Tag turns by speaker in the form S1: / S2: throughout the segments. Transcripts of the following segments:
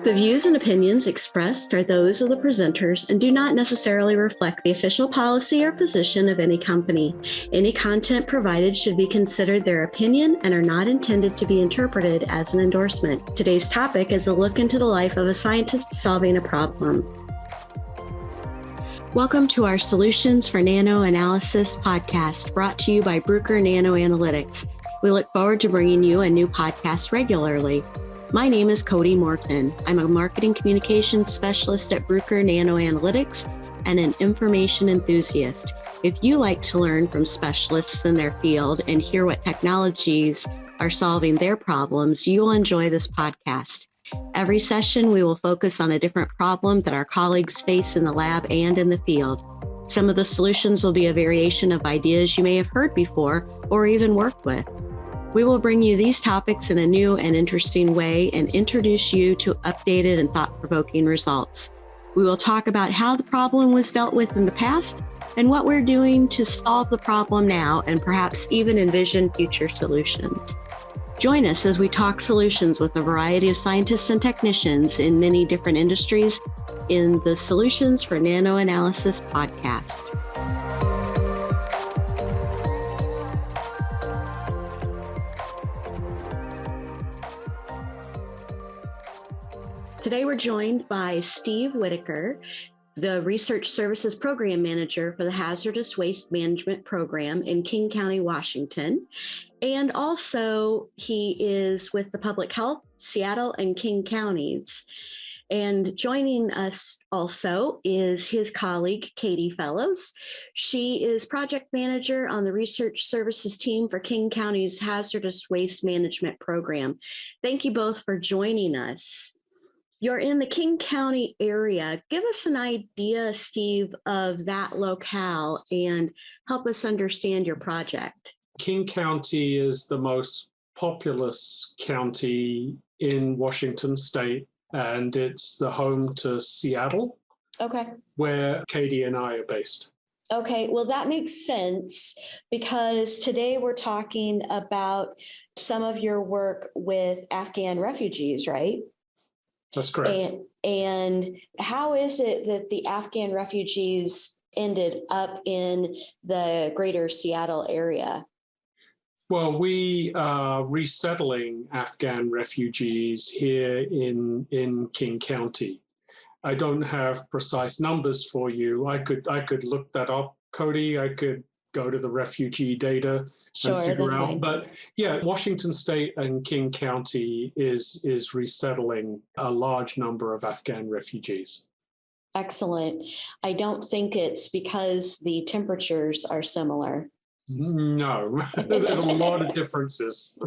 S1: The views and opinions expressed are those of the presenters and do not necessarily reflect the official policy or position of any company. Any content provided should be considered their opinion and are not intended to be interpreted as an endorsement. Today's topic is a look into the life of a scientist solving a problem. Welcome to our Solutions for NanoAnalysis podcast, brought to you by Bruker NanoAnalysis. We look forward to bringing you a new podcast regularly. My name is Cody Morton. I'm a marketing communications specialist at Bruker NanoAnalysis and an information enthusiast. If you like to learn from specialists in their field and hear what technologies are solving their problems, you will enjoy this podcast. Every session, we will focus on a different problem that our colleagues face in the lab and in the field. Some of the solutions will be a variation of ideas you may have heard before or even worked with. We will bring you these topics in a new and interesting way and introduce you to updated and thought-provoking results. We will talk about how the problem was dealt with in the past and what we're doing to solve the problem now and perhaps even envision future solutions. Join us as we talk solutions with a variety of scientists and technicians in many different industries in the Solutions for NanoAnalysis podcast. Today we're joined by Steve Whittaker, the Research Services Program Manager for the Hazardous Waste Management Program in King County, Washington. And also he is with the Public Health, Seattle and King Counties. And joining us also is his colleague, Katie Fellows. She is project manager on the Research Services team for King County's Hazardous Waste Management Program. Thank you both for joining us. You're in the King County area. Give us an idea, Steve, of that locale and help us understand your project.
S2: King County is the most populous county in Washington state, and it's the home to Seattle, where Katie and I are based.
S1: Okay, well, that makes sense because today we're talking about some of your work with Afghan refugees, right?
S2: That's correct.
S1: And how is it that the Afghan refugees ended up in the greater Seattle area?
S2: Well, we are resettling Afghan refugees here in King County. I don't have precise numbers for you. I could look that up, Cody. I could go to the refugee data and figure out. Fine. But yeah, Washington State and King County is resettling a large number of Afghan refugees.
S1: Excellent. I don't think it's because the temperatures are similar.
S2: No, there's a lot of differences.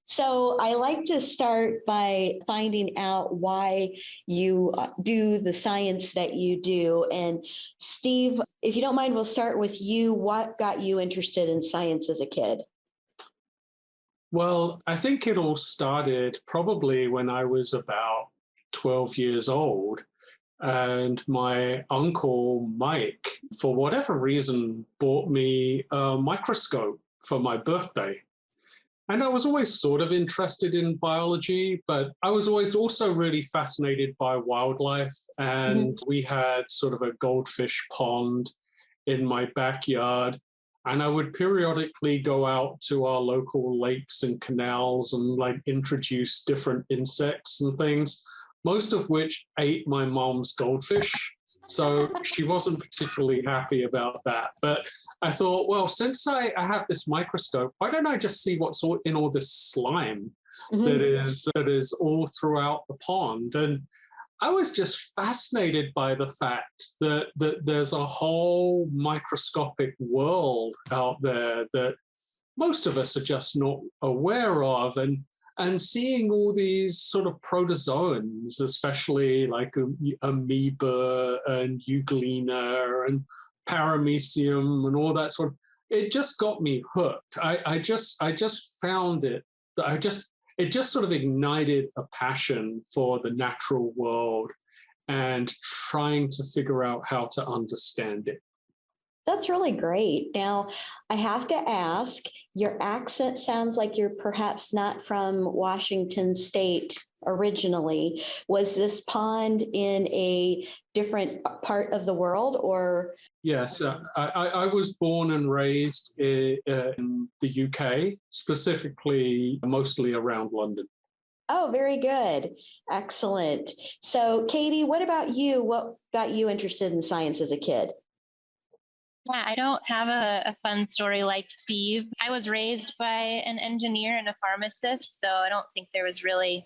S1: So I like to start by finding out why you do the science that you do. And Steve, if you don't mind, we'll start with you. What got you interested in science as a kid?
S2: Well, I think it all started probably when I was about 12 years old. And my uncle, Mike, for whatever reason, bought me a microscope for my birthday. And I was always sort of interested in biology, but I was always also really fascinated by wildlife. And we had sort of a goldfish pond in my backyard. And I would periodically go out to our local lakes and canals and introduce different insects and things, most of which ate my mom's goldfish. So she wasn't particularly happy about that. But I thought, well, since I have this microscope, why don't I just see what's in all this slime that is all throughout the pond? And I was just fascinated by the fact that there's a whole microscopic world out there that most of us are just not aware of. And seeing all these sort of protozoans, especially like amoeba and euglena and paramecium and all that sort of, it just got me hooked. I just found it just sort of ignited a passion for the natural world and trying to figure out how to understand it.
S1: That's really great. Now, I have to ask, your accent sounds like you're perhaps not from Washington State originally. Was this pond in a different part of the world, or?
S2: Yes, I was born and raised in the UK, specifically mostly around London.
S1: Oh, very good. Excellent. So, Katie, what about you? What got you interested in science as a kid?
S3: Yeah, I don't have a fun story like Steve. I was raised by an engineer and a pharmacist, so I don't think there was really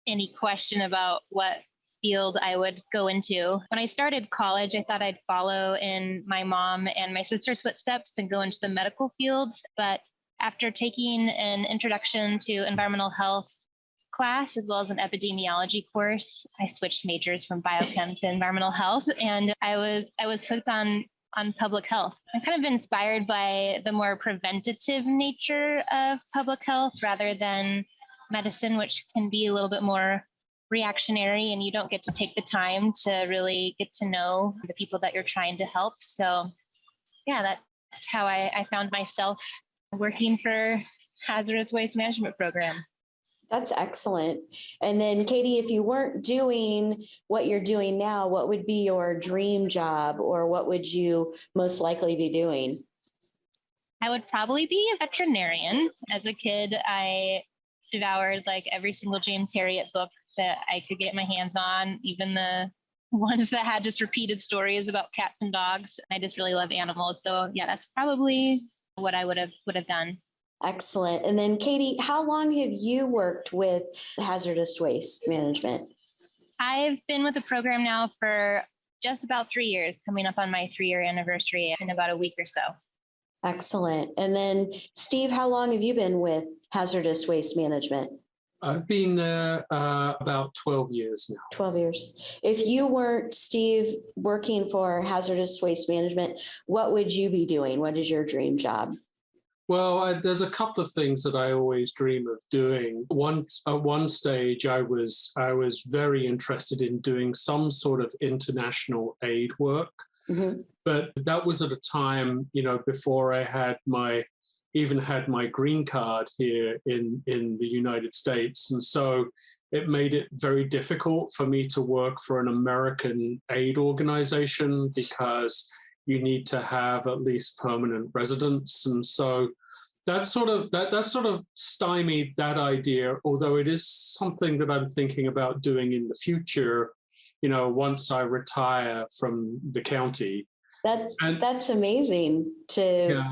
S3: any question about what field I would go into. When I started college, I thought I'd follow in my mom and my sister's footsteps and go into the medical field. But after taking an introduction to environmental health class as well as an epidemiology course, I switched majors from biochem to environmental health, and I was hooked on public health. I'm kind of inspired by the more preventative nature of public health rather than medicine, which can be a little bit more reactionary, and you don't get to take the time to really get to know the people that you're trying to help. So yeah, that's how I found myself working for Hazardous Waste Management Program.
S1: That's excellent. And then, Katie, if you weren't doing what you're doing now, what would be your dream job, or what would you most likely be doing?
S3: I would probably be a veterinarian. As a kid, I devoured like every single James Herriot book that I could get my hands on, even the ones that had just repeated stories about cats and dogs. I just really love animals. So yeah, that's probably what I would have done.
S1: Excellent. And then, Katie, how long have you worked with hazardous waste management?
S3: I've been with the program now for just about 3 years, coming up on my 3-year anniversary in about a week or so.
S1: Excellent. And then, Steve, how long have you been with hazardous waste management?
S2: I've been there about 12 years now.
S1: 12 years. If you weren't, Steve, working for hazardous waste management, what would you be doing? What is your dream job?
S2: Well, there's a couple of things that I always dream of doing. At one stage, I was very interested in doing some sort of international aid work, but that was at a time, before I had even had my green card here in the United States, and so it made it very difficult for me to work for an American aid organization because you need to have at least permanent residence. And so that sort of stymied that idea, although it is something that I'm thinking about doing in the future, once I retire from the county.
S1: That's amazing to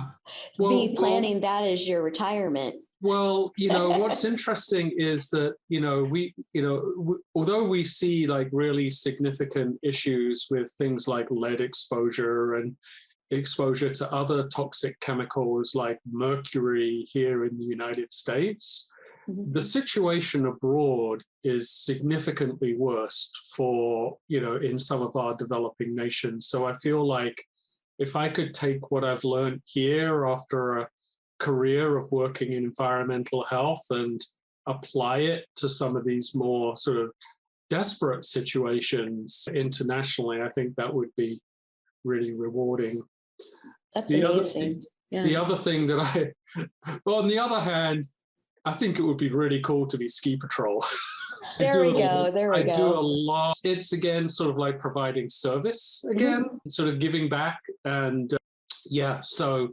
S1: be planning that as your retirement.
S2: Well, what's interesting is that, although we see like really significant issues with things like lead exposure and exposure to other toxic chemicals like mercury here in the United States, the situation abroad is significantly worse for, in some of our developing nations. So I feel like if I could take what I've learned here after a career of working in environmental health and apply it to some of these more sort of desperate situations internationally, I think that would be really rewarding.
S1: That's amazing.
S2: The other thing that on the other hand, I think it would be really cool to be ski patrol.
S1: There we go.
S2: I do a lot. It's again sort of like providing service again, sort of giving back, and so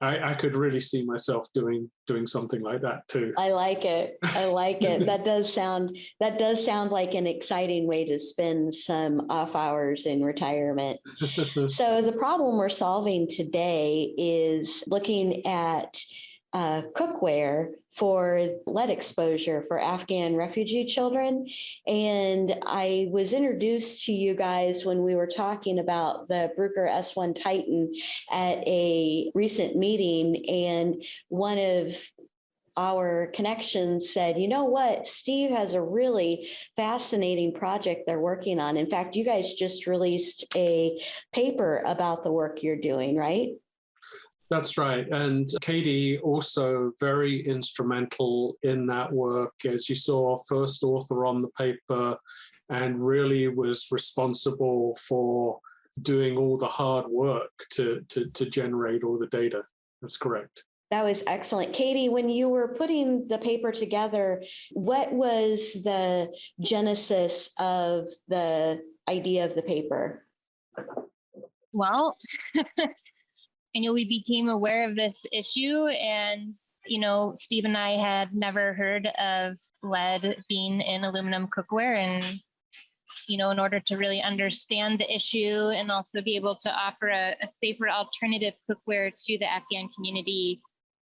S2: I could really see myself doing something like that too.
S1: I like it. That does sound like an exciting way to spend some off hours in retirement. So the problem we're solving today is looking at cookware for lead exposure for Afghan refugee children. And I was introduced to you guys when we were talking about the Bruker S1 TITAN at a recent meeting. And one of our connections said, you know what, Steve has a really fascinating project they're working on. In fact, you guys just released a paper about the work you're doing, right?
S2: That's right. And Katie also very instrumental in that work, as you saw, first author on the paper, and really was responsible for doing all the hard work to generate all the data. That's correct.
S1: That was excellent. Katie, when you were putting the paper together, what was the genesis of the idea of the paper?
S3: Well, we became aware of this issue, and Steve and I had never heard of lead being in aluminum cookware, and in order to really understand the issue and also be able to offer a safer alternative cookware to the Afghan community,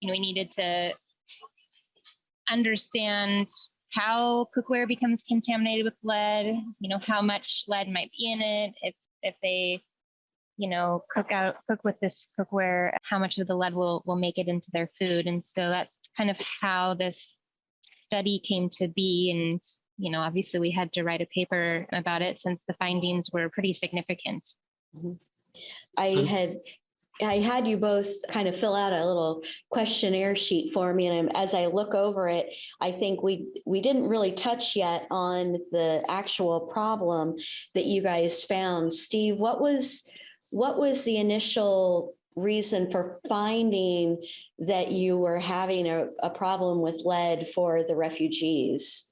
S3: we needed to understand how cookware becomes contaminated with lead, how much lead might be in it, if they cook with this cookware, how much of the lead will make it into their food. And so that's kind of how this study came to be. And, obviously we had to write a paper about it since the findings were pretty significant.
S1: Mm-hmm. I had you both kind of fill out a little questionnaire sheet for me. And as I look over it, I think we didn't really touch yet on the actual problem that you guys found. Steve, what was the initial reason for finding that you were having a problem with lead for the refugees?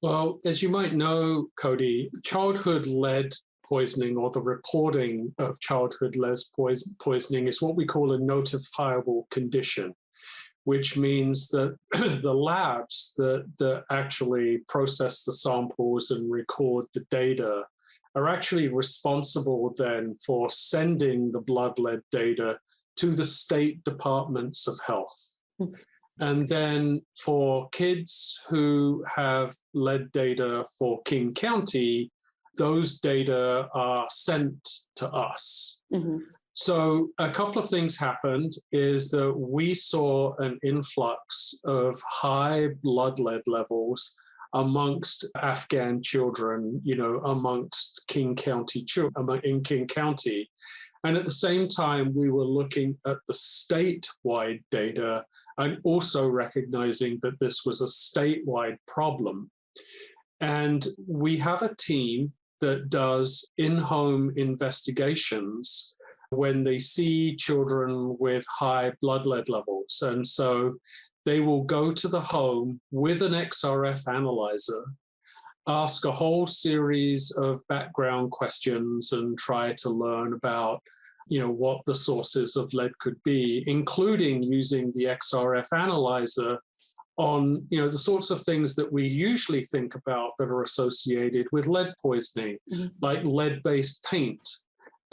S2: Well, as you might know, Cody, childhood lead poisoning, or the reporting of childhood lead poisoning, is what we call a notifiable condition, which means that the labs that actually process the samples and record the data are actually responsible then for sending the blood lead data to the state departments of health. And then for kids who have lead data for King County, those data are sent to us. Mm-hmm. So a couple of things happened is that we saw an influx of high blood lead levels amongst Afghan children, amongst King County children in King County. And at the same time, we were looking at the statewide data and also recognizing that this was a statewide problem. And we have a team that does in-home investigations when they see children with high blood lead levels. And so they will go to the home with an XRF analyzer, ask a whole series of background questions and try to learn about what the sources of lead could be, including using the XRF analyzer on the sorts of things that we usually think about that are associated with lead poisoning, mm-hmm. like lead-based paint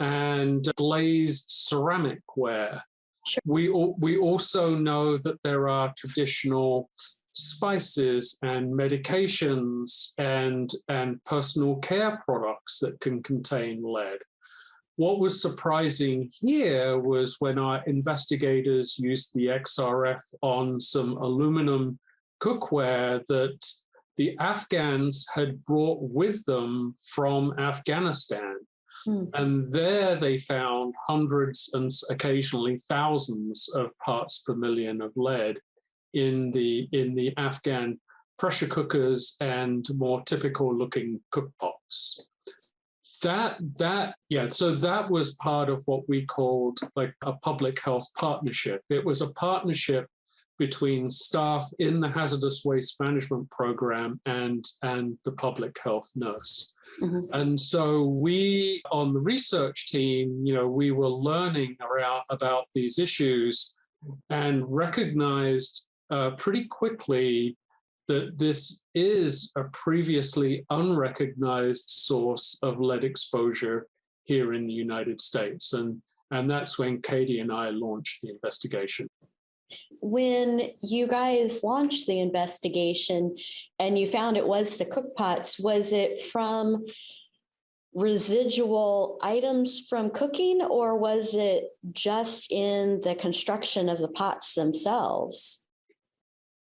S2: and glazed ceramic ware. Sure. We also know that there are traditional spices and medications and personal care products that can contain lead. What was surprising here was when our investigators used the XRF on some aluminum cookware that the Afghans had brought with them from Afghanistan. And there they found hundreds and occasionally thousands of parts per million of lead in the Afghan pressure cookers and more typical looking cookpots. So that was part of what we called like a public health partnership. It was a partnership between staff in the Hazardous Waste Management Program and the public health nurse. Mm-hmm. And so we, on the research team, we were learning about these issues and recognized pretty quickly that this is a previously unrecognized source of lead exposure here in the United States. And that's when Katie and I launched the investigation.
S1: When you guys launched the investigation and you found it was the cookpots, was it from residual items from cooking, or was it just in the construction of the pots themselves?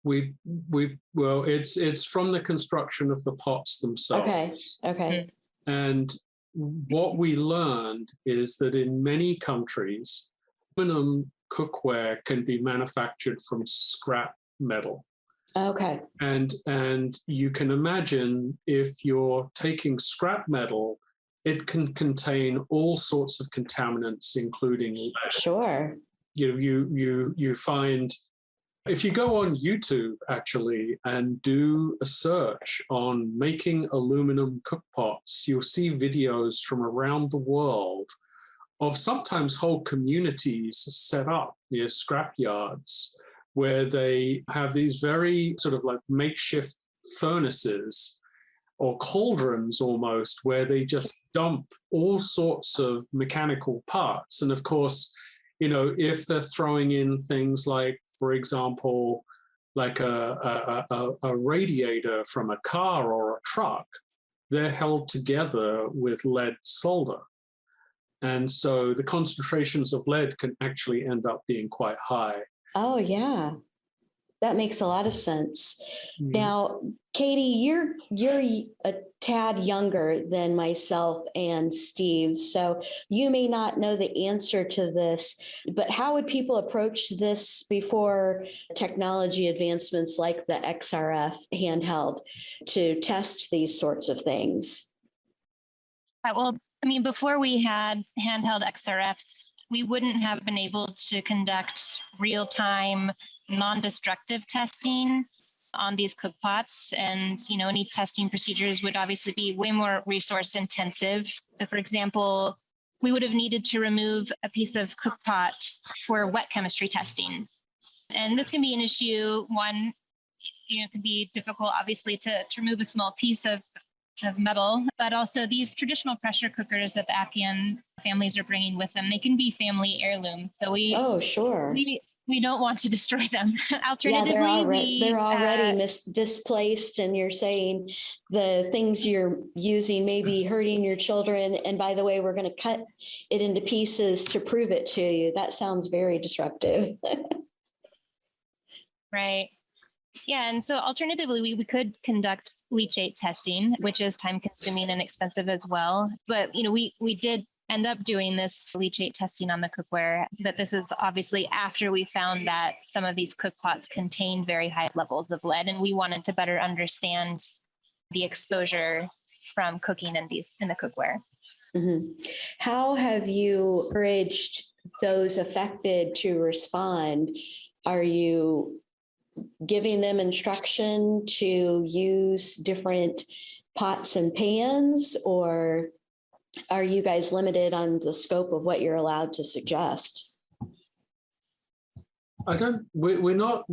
S2: Well, it's from the construction of the pots themselves.
S1: Okay.
S2: And what we learned is that in many countries, aluminum cookware can be manufactured from scrap metal.
S1: Okay.
S2: And you can imagine if you're taking scrap metal it can contain all sorts of contaminants, including lead.
S1: Sure.
S2: You find, if you go on YouTube actually and do a search on making aluminum cookpots, you'll see videos from around the world of sometimes whole communities set up near scrap yards where they have these very sort of like makeshift furnaces or cauldrons almost, where they just dump all sorts of mechanical parts. And of course, if they're throwing in things like, for example, like a radiator from a car or a truck, they're held together with lead solder. And so the concentrations of lead can actually end up being quite high.
S1: Oh, yeah. That makes a lot of sense. Now, Katie, you're a tad younger than myself and Steve, so you may not know the answer to this, but how would people approach this before technology advancements like the XRF handheld to test these sorts of things?
S3: Well, I mean, before we had handheld XRFs, we wouldn't have been able to conduct real-time, non-destructive testing on these cookpots. And, any testing procedures would obviously be way more resource intensive. So for example, we would have needed to remove a piece of cookpot for wet chemistry testing. And this can be an issue. One, it can be difficult, obviously, to remove a small piece of metal, but also these traditional pressure cookers that the Afghan families are bringing with them, they can be family heirlooms. So we don't want to destroy them. Alternatively,
S1: they're already displaced, and you're saying the things you're using may be hurting your children. And by the way, we're going to cut it into pieces to prove it to you. That sounds very disruptive.
S3: Right. Yeah, and so alternatively, we could conduct leachate testing, which is time consuming and expensive as well. But, we did end up doing this leachate testing on the cookware, but this is obviously after we found that some of these cookpots contained very high levels of lead, and we wanted to better understand the exposure from cooking in the cookware.
S1: Mm-hmm. How have you encouraged those affected to respond? Are you giving them instruction to use different pots and pans, or are you guys limited on the scope of what you're allowed to suggest?
S2: We're not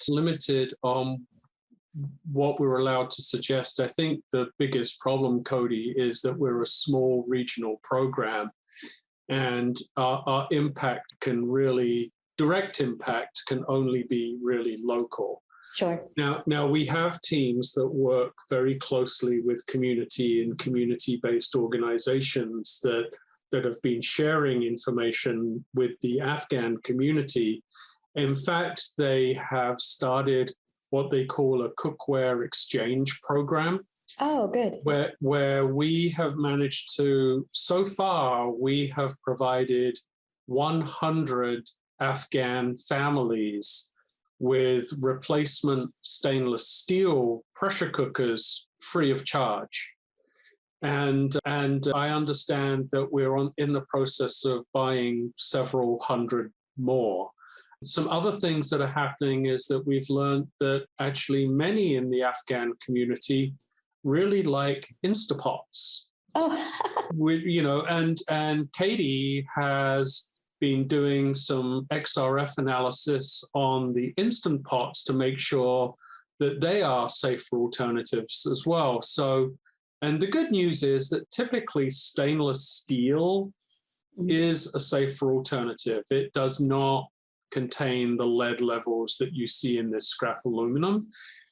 S2: limited on what we're allowed to suggest. I think the biggest problem, Cody, is that we're a small regional program, and our impact direct impact can only be really local.
S1: Sure.
S2: Now we have teams that work very closely with community and community-based organizations that have been sharing information with the Afghan community. In fact, they have started what they call a cookware exchange program.
S1: Oh, good.
S2: Where we have managed to, so far, we have provided 100 Afghan families with replacement stainless steel pressure cookers free of charge. And I understand that we're in the process of buying several hundred more. Some other things that are happening is that we've learned that actually many in the Afghan community really like Instapots.
S1: Oh.
S2: And Katie has been doing some XRF analysis on the Instant Pots to make sure that they are safer alternatives as well. So, and the good news is that typically stainless steel is a safer alternative. It does not contain the lead levels that you see in this scrap aluminum.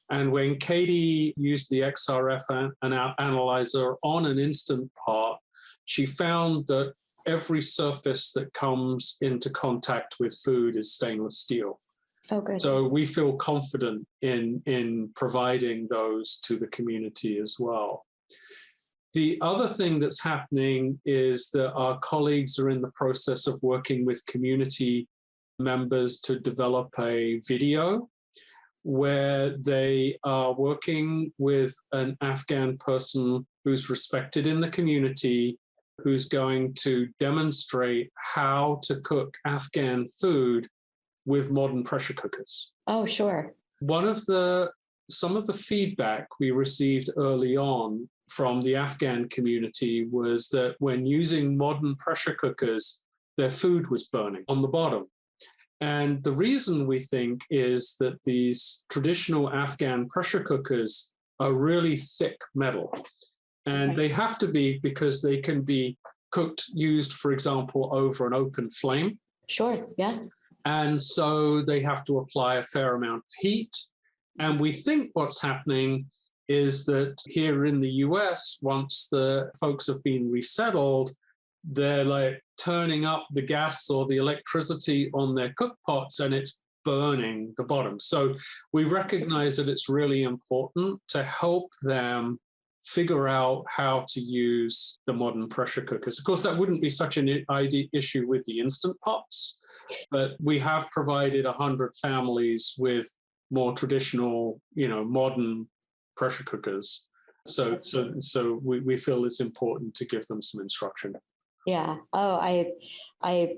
S2: And when Katie used the XRF analyzer on an Instant Pot, she found that every surface that comes into contact with food is stainless steel.
S1: Oh, good.
S2: So we feel confident in providing those to the community as well. The other thing that's happening is that our colleagues are in the process of working with community members to develop a video where they are working with an Afghan person who's respected in the community who's going to demonstrate how to cook Afghan food with modern pressure cookers.
S1: Oh, sure.
S2: Some of the feedback we received early on from the Afghan community was that when using modern pressure cookers, their food was burning on the bottom. And the reason we think is that these traditional Afghan pressure cookers are really thick metal. And they have to be because they can be used, for example, over an open flame.
S1: Sure, yeah.
S2: And so they have to apply a fair amount of heat. And we think what's happening is that here in the US, once the folks have been resettled, they're like turning up the gas or the electricity on their cookpots and it's burning the bottom. So we recognize that it's really important to help them figure out how to use the modern pressure cookers. Of course, that wouldn't be such an issue with the Instant Pots, but we have provided 100 families with more traditional, modern pressure cookers. So we feel it's important to give them some instruction.
S1: Yeah. Oh, I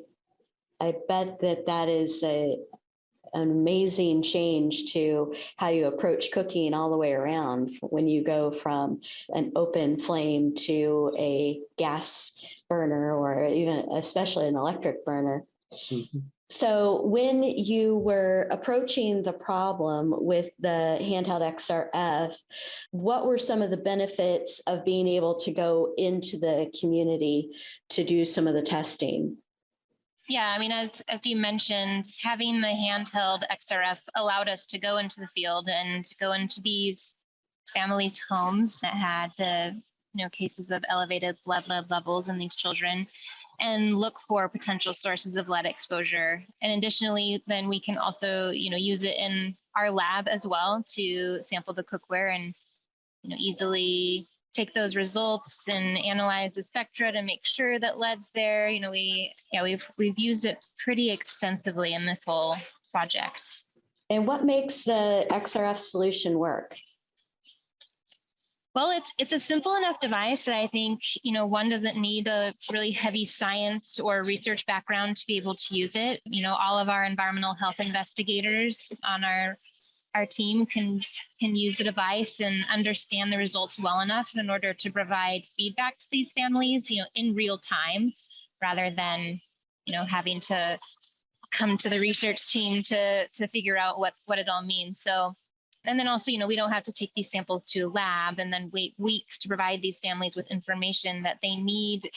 S1: bet that is an amazing change to how you approach cooking all the way around when you go from an open flame to a gas burner or even especially an electric burner. Mm-hmm. So when you were approaching the problem with the handheld XRF, what were some of the benefits of being able to go into the community to do some of the testing?
S3: Yeah, I mean, as you mentioned, having the handheld XRF allowed us to go into the field and go into these families' homes that had the cases of elevated blood lead levels in these children and look for potential sources of lead exposure. And additionally, then we can also, use it in our lab as well to sample the cookware and, easily take those results and analyze the spectra to make sure that lead's there. We've used it pretty extensively in this whole project.
S1: And what makes the XRF solution work?
S3: Well, it's a simple enough device that I think, one doesn't need a really heavy science or research background to be able to use it. All of our environmental health investigators on our team can use the device and understand the results well enough in order to provide feedback to these families, in real time, rather than, having to come to the research team to figure out what it all means. So. And then also, we don't have to take these samples to a lab and then wait weeks to provide these families with information that they need,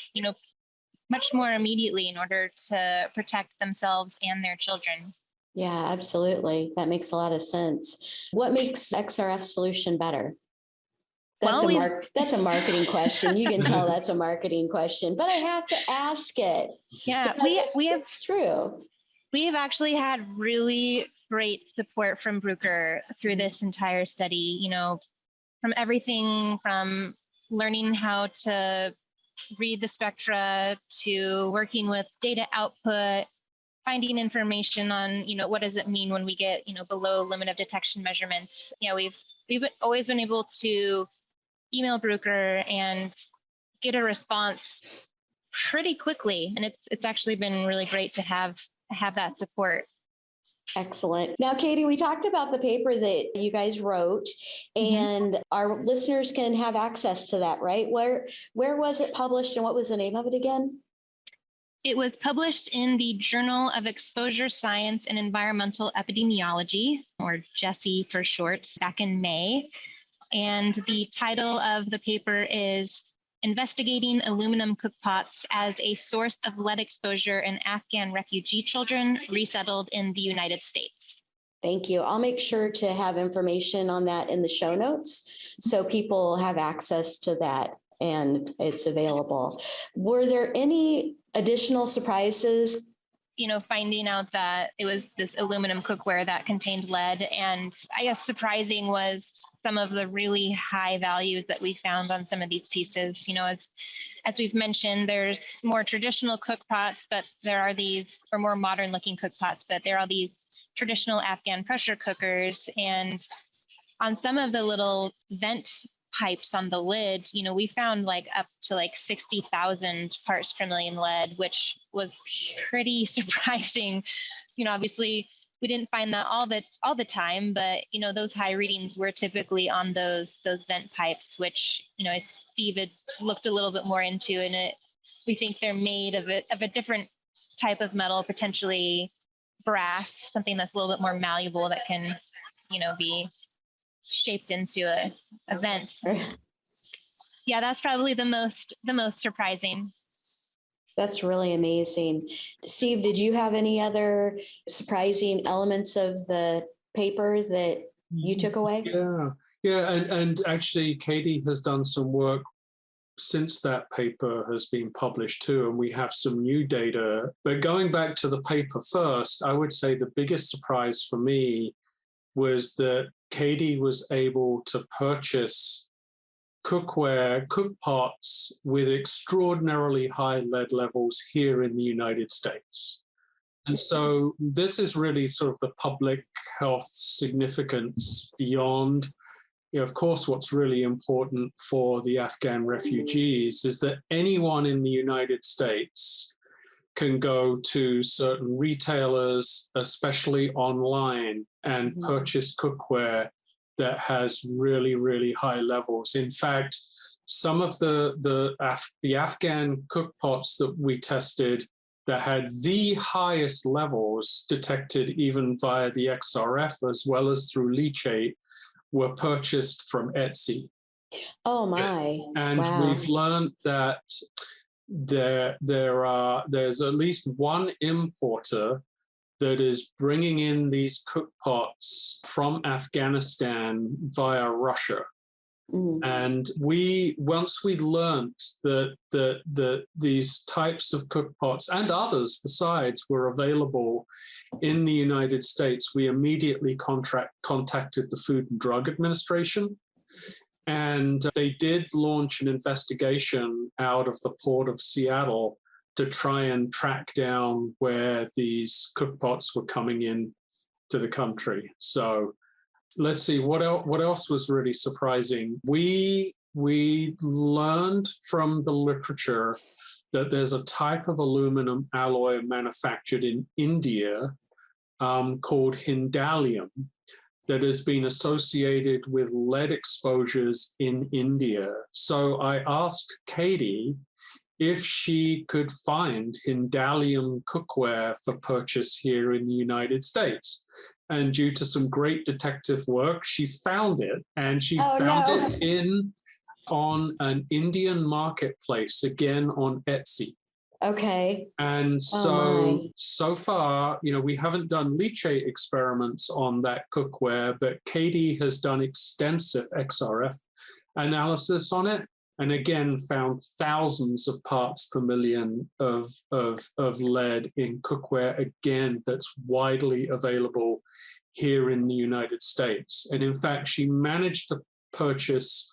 S3: much more immediately in order to protect themselves and their children.
S1: Yeah, absolutely. That makes a lot of sense. What makes XRF solution better? That's a marketing question. You can tell that's a marketing question, but I have to ask it.
S3: Yeah,
S1: it's true.
S3: We have actually had really great support from Bruker through this entire study, from everything from learning how to read the spectra to working with data output, finding information on, what does it mean when we get, below limit of detection measurements. We've always been able to email Bruker and get a response pretty quickly. And it's actually been really great to have that support.
S1: Excellent. Now, Katie, we talked about the paper that you guys wrote, and our listeners can have access to that, right? Where was it published and what was the name of it again?
S3: It was published in the Journal of Exposure Science and Environmental Epidemiology, or JESSE for short, back in May. And the title of the paper is Investigating Aluminum Cookpots as a Source of Lead Exposure in Afghan Refugee Children Resettled in the United States.
S1: Thank you. I'll make sure to have information on that in the show notes so people have access to that and it's available. Were there any additional surprises?
S3: Finding out that it was this aluminum cookware that contained lead, and I guess surprising was some of the really high values that we found on some of these pieces. As we've mentioned, there's more traditional cookpots, but there are these, or more modern looking cookpots, but there are these traditional Afghan pressure cookers. And on some of the little vent pipes on the lid, we found like up to like 60,000 parts per million lead, which was pretty surprising. Obviously we didn't find that all the time, but those high readings were typically on those vent pipes, which as Steve had looked a little bit more into, and we think they're made of a different type of metal, potentially brass, something that's a little bit more malleable that can be shaped into a vent. Yeah, that's probably the most surprising.
S1: That's really amazing. Steve, did you have any other surprising elements of the paper that you took away?
S2: Yeah, and actually Katie has done some work since that paper has been published too, and we have some new data. But going back to the paper first, I would say the biggest surprise for me was that Katie was able to purchase cookpots with extraordinarily high lead levels here in the United States. And so this is really sort of the public health significance beyond, of course, what's really important for the Afghan refugees is that anyone in the United States can go to certain retailers, especially online, and purchase cookware that has really, really high levels. In fact, some of the Afghan cookpots that we tested that had the highest levels detected even via the XRF as well as through leachate were purchased from Etsy.
S1: Oh my!
S2: And we've learned that there's at least one importer that is bringing in these cookpots from Afghanistan via Russia. And once we learned that these types of cookpots and others besides were available in the United States, we immediately contacted the Food and Drug Administration. And they did launch an investigation out of the port of Seattle to try and track down where these cookpots were coming in to the country. So let's see, what else was really surprising? We learned from the literature that there's a type of aluminum alloy manufactured in India called hindallium that has been associated with lead exposures in India. So I asked Katie if she could find hindallium cookware for purchase here in the United States. And due to some great detective work, she found it, and she found it on an Indian marketplace, again on Etsy.
S1: Okay.
S2: And so far, we haven't done leachate experiments on that cookware, but Katie has done extensive XRF analysis on it, and again found thousands of parts per million of lead in cookware, again, that's widely available here in the United States. And in fact, she managed to purchase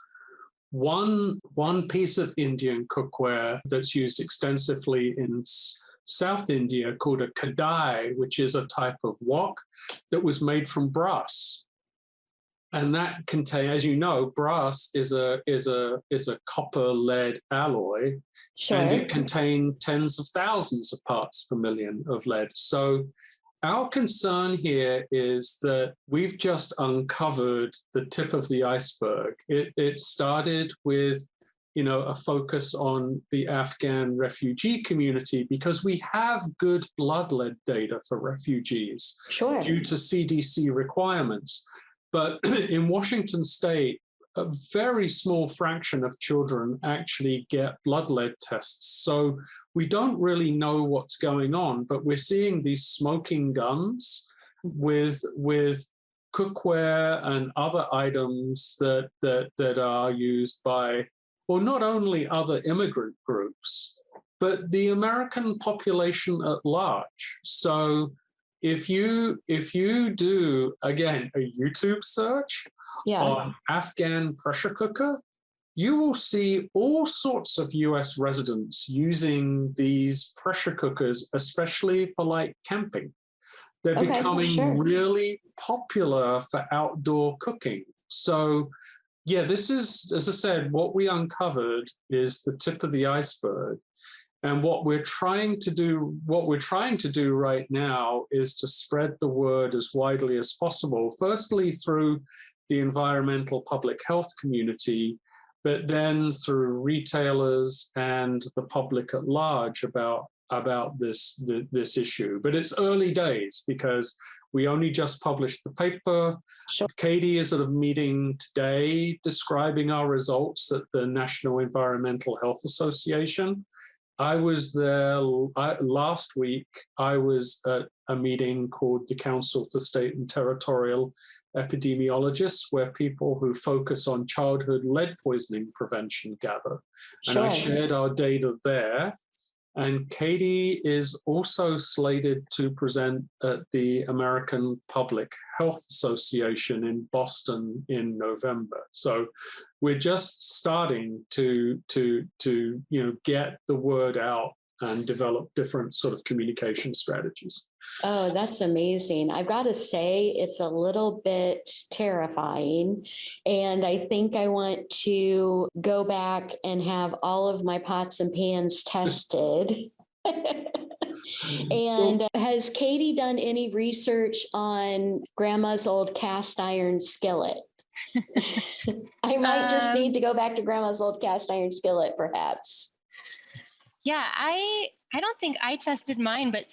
S2: one piece of Indian cookware that's used extensively in South India called a kadai, which is a type of wok that was made from brass. And that contains, as you know, brass is a copper lead alloy, and it contained tens of thousands of parts per million of lead. So our concern here is that we've just uncovered the tip of the iceberg. It started with, a focus on the Afghan refugee community because we have good blood lead data for refugees due to CDC requirements. But in Washington state, a very small fraction of children actually get blood lead tests. So we don't really know what's going on, but we're seeing these smoking guns with cookware and other items that are used by, well, not only other immigrant groups, but the American population at large. So if you do, again, a YouTube search on Afghan pressure cooker, you will see all sorts of US residents using these pressure cookers, especially for like camping. They're becoming really popular for outdoor cooking. So Yeah, this is, as I said, what we uncovered is the tip of the iceberg. And what we're trying to do right now is to spread the word as widely as possible, firstly through the environmental public health community, but then through retailers and the public at large about this issue. But it's early days because we only just published the paper.
S1: Sure.
S2: Katie is at a meeting today describing our results at the National Environmental Health Association. I was there last week. I was at a meeting called the Council for State and Territorial Epidemiologists, where people who focus on childhood lead poisoning prevention gather.
S1: Sure.
S2: And I shared our data there. And Katie is also slated to present at the American Public Health Association in Boston in November. So we're just starting to get the word out and develop different sort of communication strategies.
S1: Oh, that's amazing. I've got to say, it's a little bit terrifying. And I think I want to go back and have all of my pots and pans tested. And has Katie done any research on grandma's old cast iron skillet? I might just need to go back to grandma's old cast iron skillet, perhaps.
S3: Yeah, I don't think I tested mine, but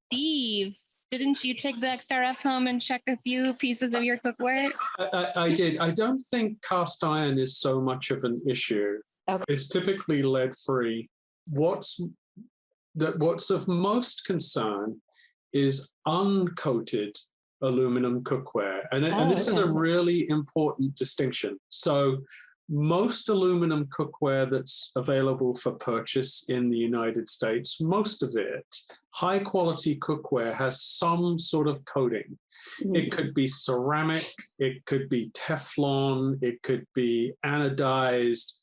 S3: Steve, didn't you take the XRF home and check a few pieces of your cookware?
S2: I did. I don't think cast iron is so much of an issue.
S1: Okay.
S2: It's typically lead-free. What's of most concern is uncoated aluminum cookware. And this is a really important distinction. So most aluminum cookware that's available for purchase in the United States, most of it, high quality cookware, has some sort of coating. Mm-hmm. It could be ceramic, it could be Teflon, it could be anodized.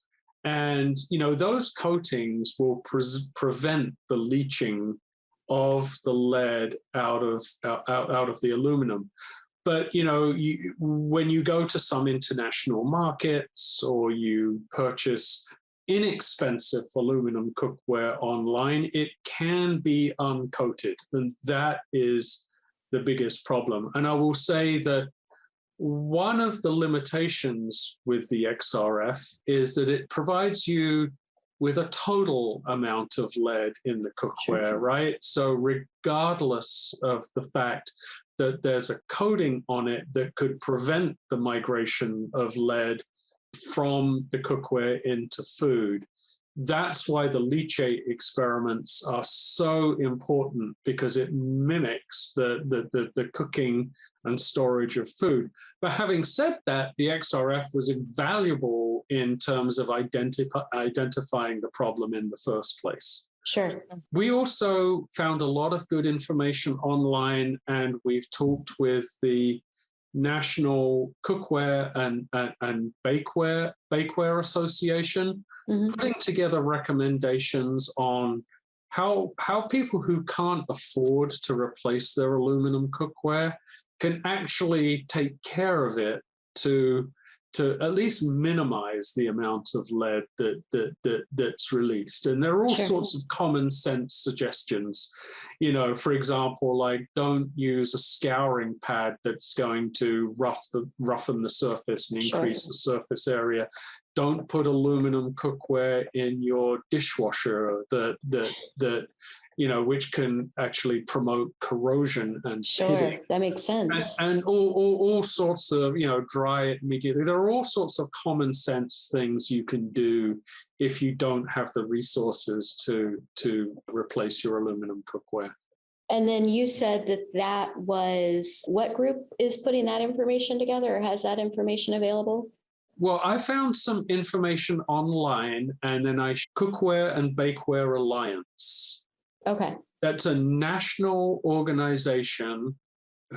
S2: And, those coatings will prevent the leaching of the lead out of the aluminum. But, when you go to some international markets or you purchase inexpensive aluminum cookware online, it can be uncoated. And that is the biggest problem. And I will say that one of the limitations with the XRF is that it provides you with a total amount of lead in the cookware, sure. Right? So regardless of the fact that there's a coating on it that could prevent the migration of lead from the cookware into food, that's why the leachate experiments are so important, because it mimics the cooking and storage of food. But having said that, the XRF was invaluable in terms of identifying the problem in the first place.
S1: Sure.
S2: We also found a lot of good information online, and we've talked with the National Cookware and Bakeware Association, mm-hmm. putting together recommendations on how people who can't afford to replace their aluminum cookware can actually take care of it to at least minimize the amount of lead that's released. And there are all sorts of common sense suggestions. For example, like, don't use a scouring pad that's going to roughen the surface and increase the surface area. Don't put aluminum cookware in your dishwasher that which can actually promote corrosion and pitting.
S1: That makes sense.
S2: And all sorts of, dry it immediately. There are all sorts of common sense things you can do if you don't have the resources to replace your aluminum cookware.
S1: And then you said that was, what group is putting that information together, or has that information available?
S2: Well, I found some information online, and then Cookware and Bakeware Alliance.
S1: Okay.
S2: That's a national organization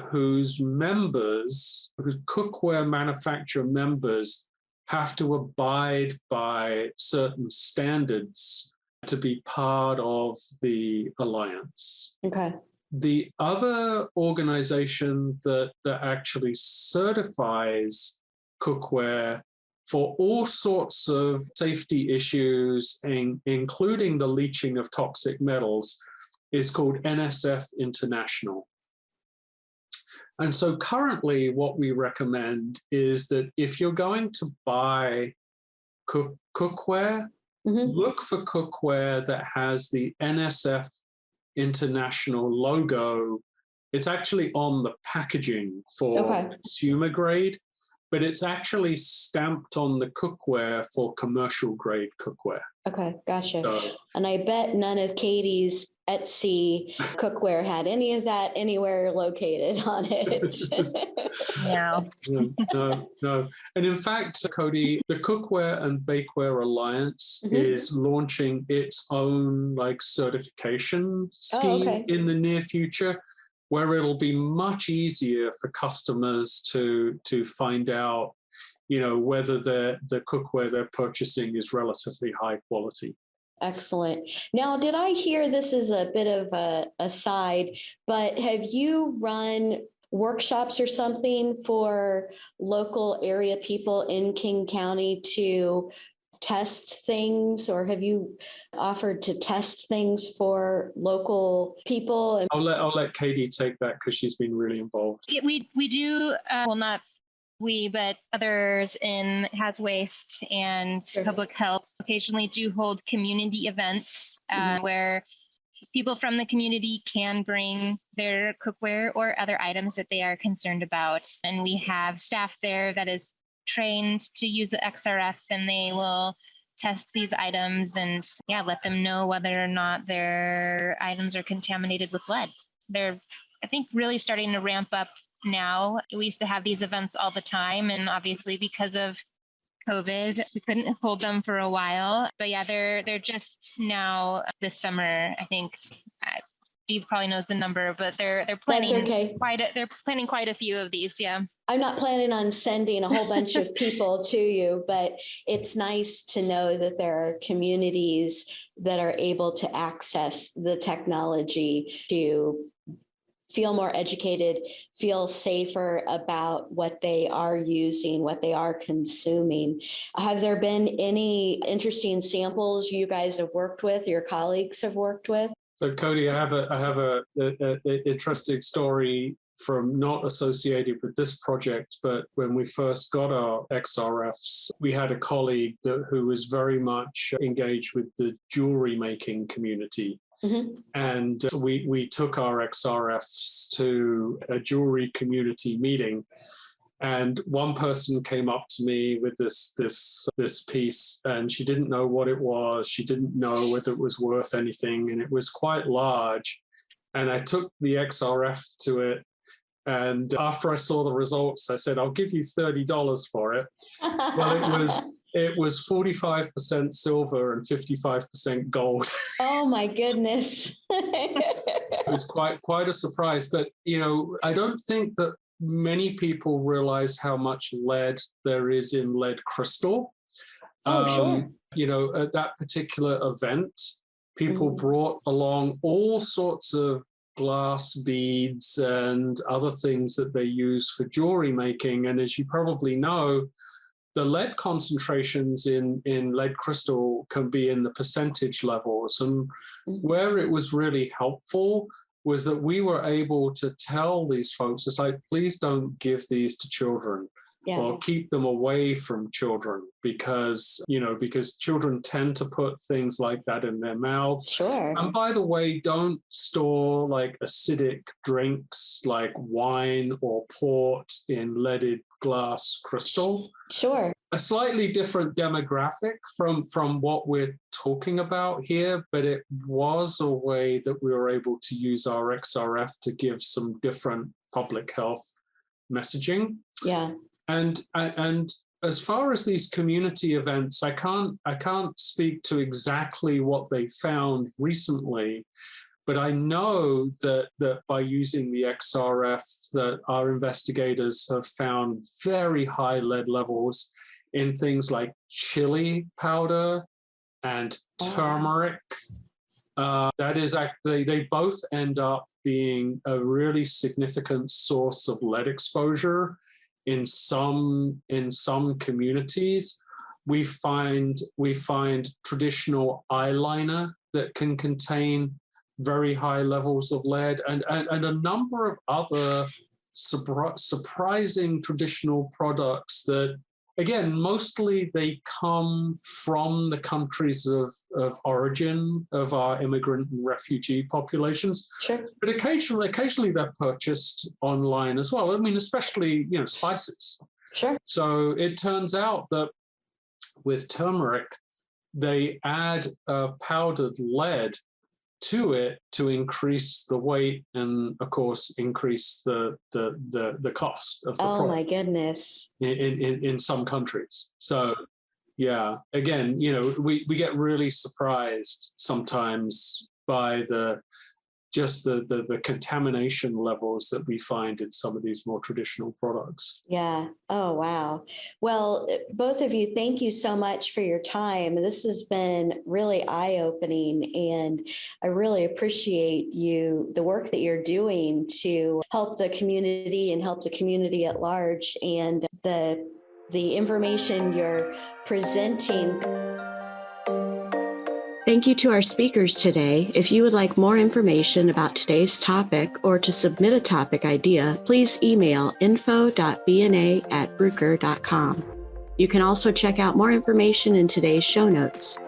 S2: whose cookware manufacturer members have to abide by certain standards to be part of the alliance.
S1: Okay.
S2: The other organization that actually certifies cookware for all sorts of safety issues, including the leaching of toxic metals, is called NSF International. And so currently what we recommend is that if you're going to buy cookware, look for cookware that has the NSF International logo. It's actually on the packaging for consumer grade, but it's actually stamped on the cookware for commercial grade cookware. Okay, gotcha. So,
S1: and I bet none of Katie's Etsy cookware had any of that anywhere located on it.
S2: No. And in fact, Cody, the Cookware and Bakeware Alliance is launching its own certification scheme in the near future, where it'll be much easier for customers to find out, whether the cookware they're purchasing is relatively high quality.
S1: Excellent. Now, did I hear, this is a bit of a aside, but have you run workshops or something for local area people in King County to test things, or have you offered to test things for local people?
S2: I'll let Katie take that because she's been really involved.
S3: Yeah, we do, well, not we, but others in Hazardous Waste and Public Health occasionally do hold community events where people from the community can bring their cookware or other items that they are concerned about. And we have staff there that is trained to use the XRF, and they will test these items and let them know whether or not their items are contaminated with lead. They're, I think, really starting to ramp up now. We used to have these events all the time, and obviously because of COVID, we couldn't hold them for a while. But they're just now this summer, I think. Steve probably knows the number, but they're planning they're planning quite a few of these. Yeah.
S1: I'm not planning on sending a whole bunch of people to you, but it's nice to know that there are communities that are able to access the technology to feel more educated, feel safer about what they are using, what they are consuming. Have there been any interesting samples you guys have worked with, your colleagues have worked with?
S2: So Cody, I have a interesting story from not associated with this project, but when we first got our XRFs, we had a colleague who was very much engaged with the jewelry making community. And we took our XRFs to a jewelry community meeting. And one person came up to me with this piece, and she didn't know what it was. She didn't know whether it was worth anything, and it was quite large. And I took the XRF to it, and after I saw the results, I said, "I'll give you $30 for it." Well, it was 45% silver and 55% gold.
S1: Oh my goodness!
S2: It was quite a surprise, but I don't think that many people realize how much lead there is in lead crystal. Sure. At that particular event, people brought along all sorts of glass beads and other things that they use for jewelry making. And as you probably know, the lead concentrations in lead crystal can be in the percentage levels. And where it was really helpful was that we were able to tell these folks, it's like, please don't give these to children or keep them away from children because children tend to put things like that in their mouths. Sure. And by the way, don't store acidic drinks like wine or port in leaded glass crystal. Sure. A slightly different demographic from what we're talking about here, but it was a way that we were able to use our XRF to give some different public health messaging. Yeah. And as far as these community events, I can't speak to exactly what they found recently, but I know that by using the XRF, that our investigators have found very high lead levels in things like chili powder and turmeric. That is actually, they both end up being a really significant source of lead exposure in some communities, we find traditional eyeliner that can contain very high levels of lead, and a number of other surprising traditional products that, again, mostly they come from the countries of origin of our immigrant and refugee populations.
S1: Sure.
S2: But occasionally they're purchased online as well. I mean, especially, spices.
S1: Sure.
S2: So it turns out that with turmeric, they add powdered lead to it to increase the weight and, of course, increase the cost of the product.
S1: Oh my goodness!
S2: In some countries, so yeah. Again, we get really surprised sometimes by the contamination levels that we find in some of these more traditional products.
S1: Yeah. Oh, wow. Well, both of you, thank you so much for your time. This has been really eye-opening, and I really appreciate the work that you're doing to help the community and help the community at large, and the information you're presenting. Thank you to our speakers today. If you would like more information about today's topic or to submit a topic idea, please email info.bna@bruker.com. You can also check out more information in today's show notes.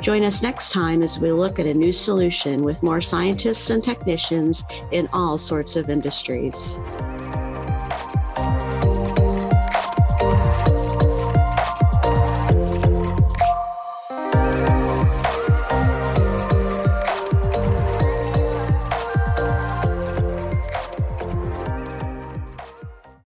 S1: Join us next time as we look at a new solution with more scientists and technicians in all sorts of industries.